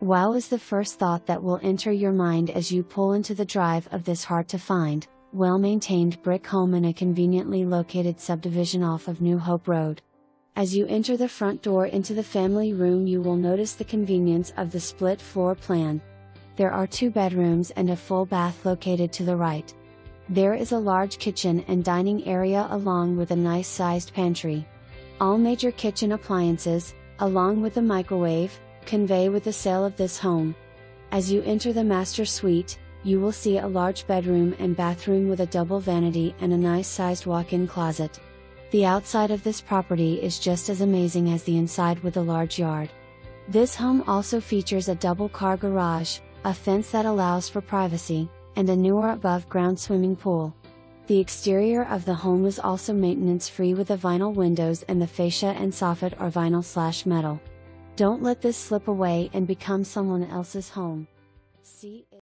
Wow is the first thought that will enter your mind as you pull into the drive of this hard-to-find, well-maintained brick home in a conveniently located subdivision off of New Hope Road. As you enter the front door into the family room, you will notice the convenience of the split floor plan. There are 2 bedrooms and a full bath located to the right. There is a large kitchen and dining area along with a nice-sized pantry. All major kitchen appliances, along with the microwave, convey with the sale of this home. As you enter the master suite, you will see a large bedroom and bathroom with a double vanity and a nice-sized walk-in closet. The outside of this property is just as amazing as the inside with a large yard. This home also features a double-car garage, a fence that allows for privacy, and a newer above-ground swimming pool. The exterior of the home is also maintenance-free with the vinyl windows, and the fascia and soffit are vinyl/metal. Don't let this slip away and become someone else's home. See